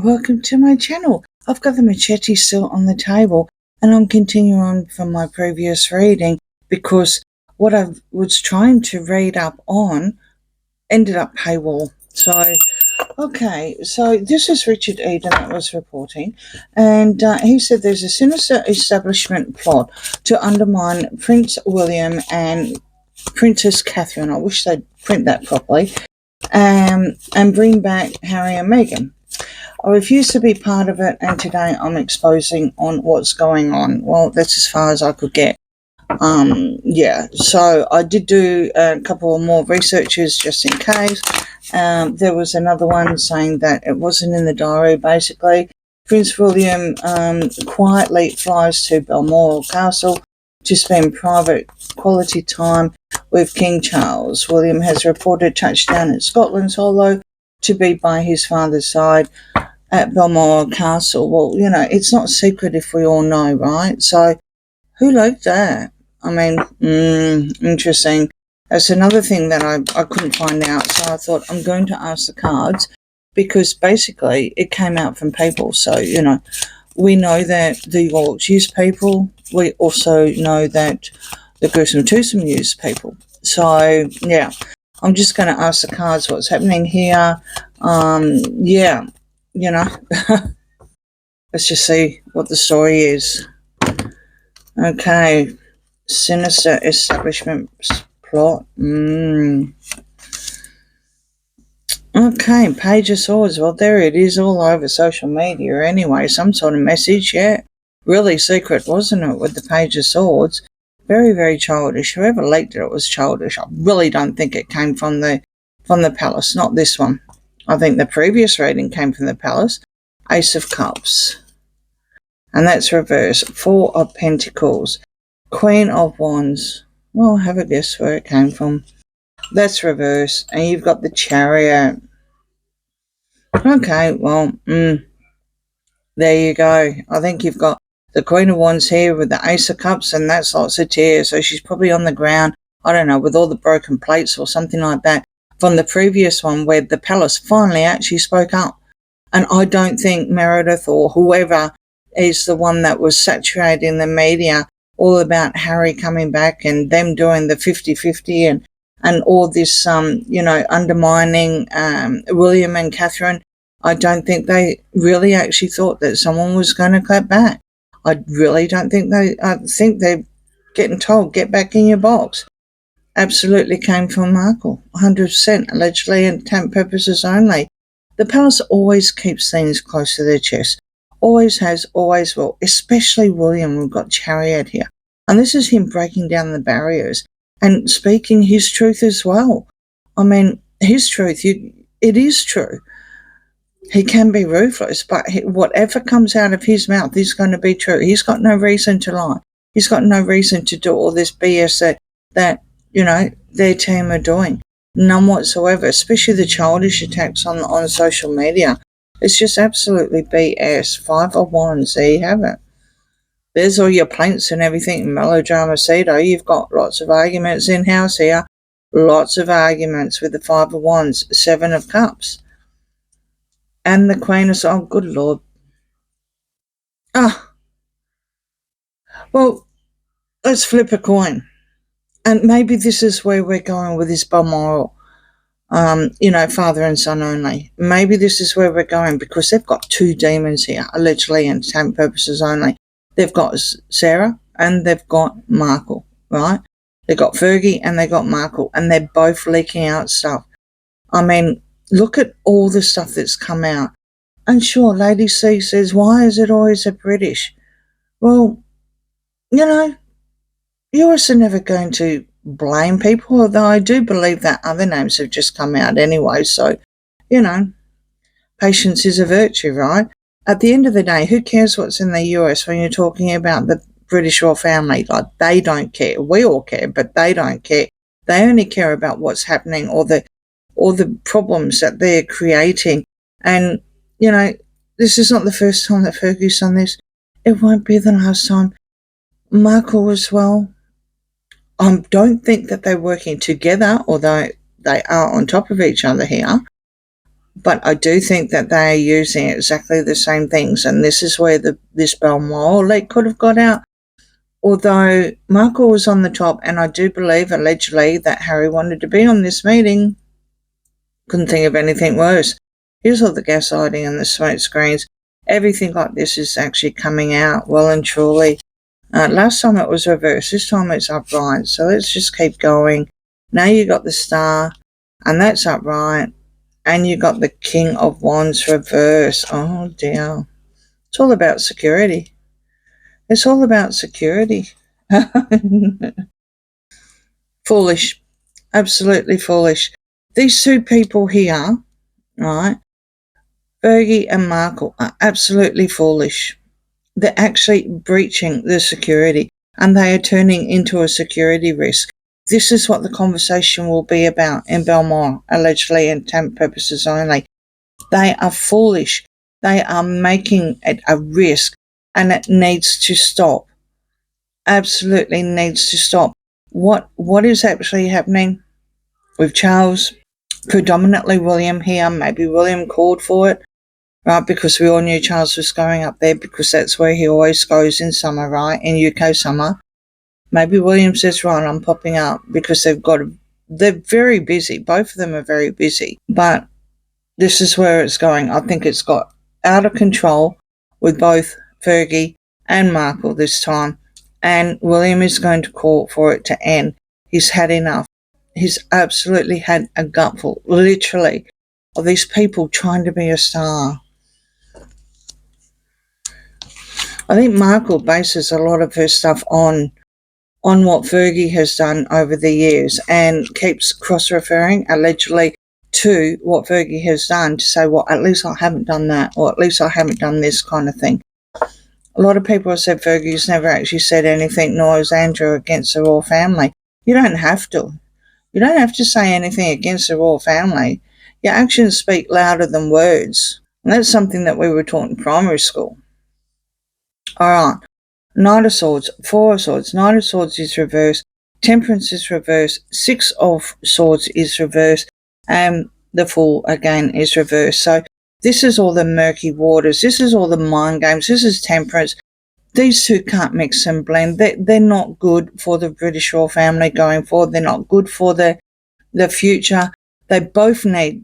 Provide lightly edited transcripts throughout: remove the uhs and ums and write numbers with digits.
welcome to my channel. I've got the machete still on the table and I'm continuing on from my previous reading because what I was trying to read up on ended up paywall. So, okay, so this is Richard Eden that was reporting, and he said there's a sinister establishment plot to undermine Prince William and Princess Catherine. I wish they'd print that properly. And bring back Harry and Meghan. I refuse to be part of it, and today I'm exposing on what's going on. Well, that's as far as I could get. Yeah, so I did do a couple more researches just in case. There was another one saying that it wasn't in the diary, basically. Prince William quietly flies to Balmoral Castle to spend private quality time with King Charles. William has reported touchdown at Scotland's Hollow to be by his father's side at Balmoral Castle. Well, you know, it's not secret if we all know, right? So, who liked that? I mean, interesting. That's another thing that I couldn't find out, so I thought I'm going to ask the cards because basically it came out from people. So, you know, we know that the Yorks use people. We also know that the Gruesome Twosome use people. So, yeah, I'm just going to ask the cards what's happening here. Yeah, you know, let's just see what the story is. Okay, sinister establishment plot. Okay, Page of Swords. Well, there it is all over social media anyway. Some sort of message, yeah. Really secret, wasn't it, with the Page of Swords? Very, very childish. Whoever leaked it was childish. I really don't think it came from the palace. Not this one. I think the previous reading came from the palace. Ace of Cups. And that's reverse. Four of Pentacles. Queen of Wands. Well, have a guess where it came from. That's reverse. And you've got the Chariot. Okay, well, there you go. I think you've got the Queen of Wands here with the Ace of Cups, and that's lots of tears. So she's probably on the ground, I don't know, with all the broken plates or something like that from the previous one where the palace finally actually spoke up. And I don't think Meredith or whoever is the one that was saturating the media all about Harry coming back and them doing the 50-50 and all this, you know, undermining William and Catherine. I don't think they really actually thought that someone was going to clap back. I really don't think I think they're getting told, get back in your box. Absolutely came from Markle, 100%, allegedly, and intent purposes only. The palace always keeps things close to their chest. Always has, always will, especially William. We've got Chariot here. And this is him breaking down the barriers and speaking his truth as well. I mean, his truth, it is true. He can be ruthless, but whatever comes out of his mouth is going to be true. He's got no reason to lie. He's got no reason to do all this BS that you know, their team are doing. None whatsoever, especially the childish attacks on social media. It's just absolutely BS. 5 of Wands, there you have it. There's all your plaints and everything, melodrama pseudo. You've got lots of arguments in-house here. Lots of arguments with the 5 of Wands, 7 of Cups. And the Queen of Swords, oh, good Lord. Well, let's flip a coin. And maybe this is where we're going with this Balmoral, you know, father and son only. Maybe this is where we're going because they've got 2 demons here, allegedly, and intent purposes only. They've got Sarah and they've got Markle, right? They've got Fergie and they've got Markle, and they're both leaking out stuff. I mean, look at all the stuff that's come out. And sure, Lady C says, why is it always the British? Well, you know, US are never going to blame people, although I do believe that other names have just come out anyway. So, you know, patience is a virtue, right? At the end of the day, who cares what's in the US when you're talking about the British royal family? Like, they don't care. We all care, but they don't care. They only care about what's happening or the problems that they're creating. And, you know, this is not the first time that Fergie's done this. It won't be the last time. Markle as well. I don't think that they're working together, although they are on top of each other here. But I do think that they are using exactly the same things, and this is where this Balmoral leak could have got out. Although Markle was on the top, and I do believe, allegedly, that Harry wanted to be on this meeting. Couldn't think of anything worse. Here's all the gaslighting and the smoke screens. Everything like this is actually coming out well and truly. Last time it was reversed. This time it's upright. So let's just keep going. Now you got the star, and that's upright. And you got the King of Wands reverse. Oh dear. It's all about security. It's all about security. Foolish. Absolutely foolish. These two people here, right, Fergie and Markle, are absolutely foolish. They're actually breaching the security, and they are turning into a security risk. This is what the conversation will be about in Balmoral, allegedly, and temp purposes only. They are foolish. They are making it a risk, and it needs to stop. Absolutely needs to stop. What is actually happening with Charles? Predominantly William here. Maybe William called for it, right? Because we all knew Charles was going up there, because that's where he always goes in summer, right? In UK summer. Maybe William says, right, I'm popping up, because they're very busy. Both of them are very busy. But this is where it's going. I think it's got out of control with both Fergie and Markle this time. And William is going to call for it to end. He's had enough. He's absolutely had a gutful, literally, of these people trying to be a star. I think Markle bases a lot of her stuff on what Fergie has done over the years, and keeps cross-referring, allegedly, to what Fergie has done, to say, well, at least I haven't done that, or at least I haven't done this kind of thing. A lot of people have said Fergie's never actually said anything, nor has Andrew, against the royal family. You don't have to. You don't have to say anything against the royal family. Your actions speak louder than words. And that's something that we were taught in primary school. All right. Knight of Swords, Four of Swords. Knight of Swords is reversed. Temperance is reversed. Six of Swords is reversed. And the Fool, again, is reversed. So this is all the murky waters. This is all the mind games. This is Temperance. These two can't mix and blend. They're not good for the British royal family going forward. They're not good for the future. They both need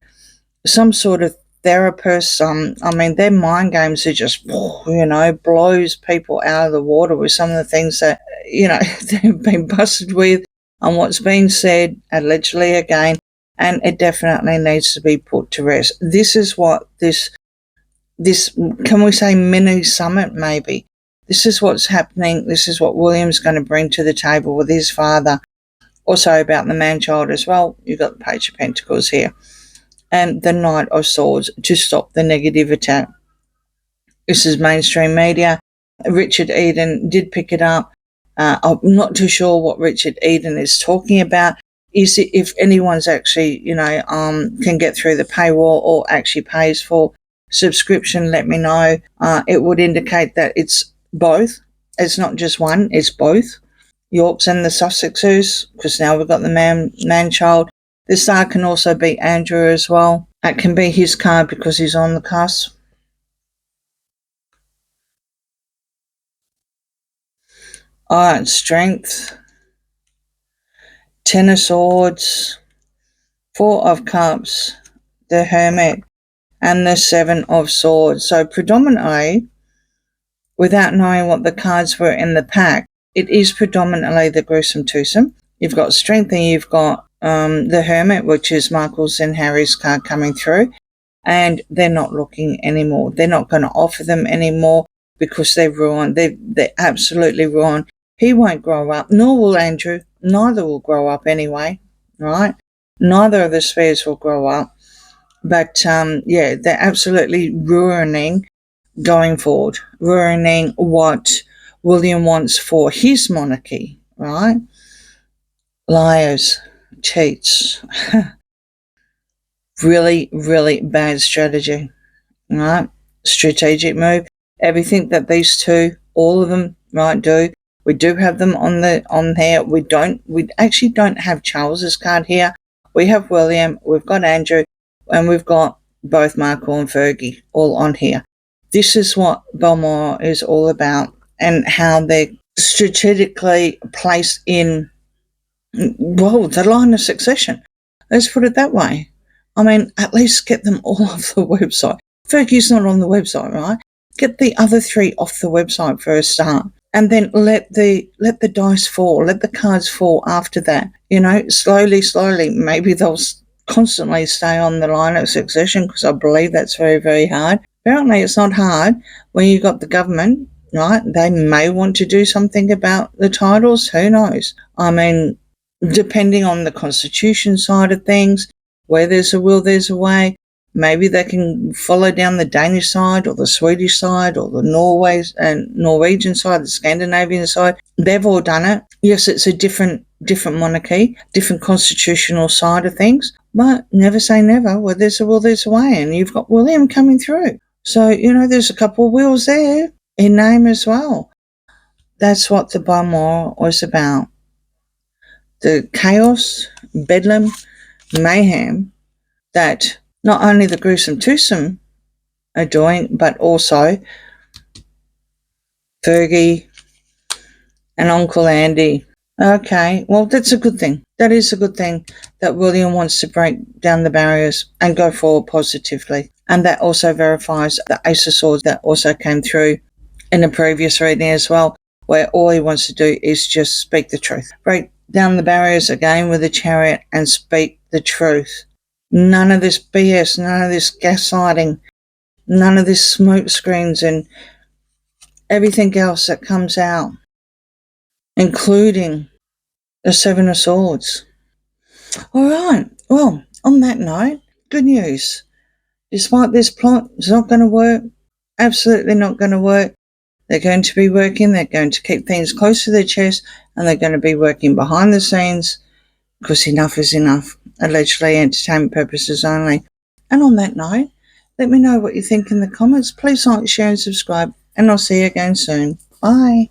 some sort of therapist. I mean, their mind games are just, blows people out of the water with some of the things that, they've been busted with, and what's been said, allegedly, again, and it definitely needs to be put to rest. This is what this, can we say, mini summit, maybe? This is what's happening. This is what William's going to bring to the table with his father. Also about the man-child as well. You've got the Page of Pentacles here. And the Knight of Swords, to stop the negative attack. This is mainstream media. Richard Eden did pick it up. I'm not too sure what Richard Eden is talking about. Is it if anyone's actually, can get through the paywall or actually pays for subscription, let me know. It would indicate that it's both. It's not just one, it's both. Yorks and the Sussexes, because now we've got the man-child. The star can also be Andrew as well. That can be his card because he's on the cusp. Alright, Strength. Ten of Swords. Four of Cups. The Hermit. And the Seven of Swords. So predominantly, without knowing what the cards were in the pack, it is predominantly the gruesome twosome. You've got Strength and you've got the Hermit, which is Markle's and Harry's card coming through. And they're not looking anymore. They're not going to offer them anymore because they're ruined. They're absolutely ruined. He won't grow up, nor will Andrew. Neither will grow up anyway, right? Neither of the spheres will grow up. But, they're absolutely ruining going forward, ruining what William wants for his monarchy, right? Liars, cheats. Really, really bad strategy, right? Strategic move. Everything that these two, all of them, right, do. We do have them on here. We actually don't have Charles's card here. We have William, we've got Andrew, and we've got both Markle and Fergie all on here. This is what Balmoral is all about, and how they're strategically placed in, well, the line of succession. Let's put it that way. I mean, at least get them all off the website. Fergie's not on the website, right? Get the other three off the website for a start. And then let the dice fall, let the cards fall after that. Slowly, maybe they'll constantly stay on the line of succession, because I believe that's very, very hard. Apparently it's not hard when you've got the government, right? They may want to do something about the titles. Who knows? I mean, depending on the constitution side of things, where there's a will, there's a way. Maybe they can follow down the Danish side, or the Swedish side, or the Norwegian side, the Scandinavian side. They've all done it. Yes, it's a different monarchy, different constitutional side of things, but never say never. Where there's a will, there's a way. And you've got William coming through. So, there's a couple of wills there in name as well. That's what the Balmoral was about. The chaos, bedlam, mayhem that not only the gruesome twosome are doing, but also Fergie and Uncle Andy. Okay, well, that's a good thing. That is a good thing, that William wants to break down the barriers and go forward positively. And that also verifies the Ace of Swords that also came through in the previous reading as well, where all he wants to do is just speak the truth. Break down the barriers again with the Chariot and speak the truth. None of this BS, none of this gaslighting, none of this smoke screens and everything else that comes out, including the Seven of Swords. All right, well, on that note, good news. Despite this plot, it's not going to work. Absolutely not going to work. They're going to be working. They're going to keep things close to their chest, and they're going to be working behind the scenes, because enough is enough. Allegedly entertainment purposes only. And on that note, let me know what you think in the comments. Please like, share and subscribe, and I'll see you again soon. Bye.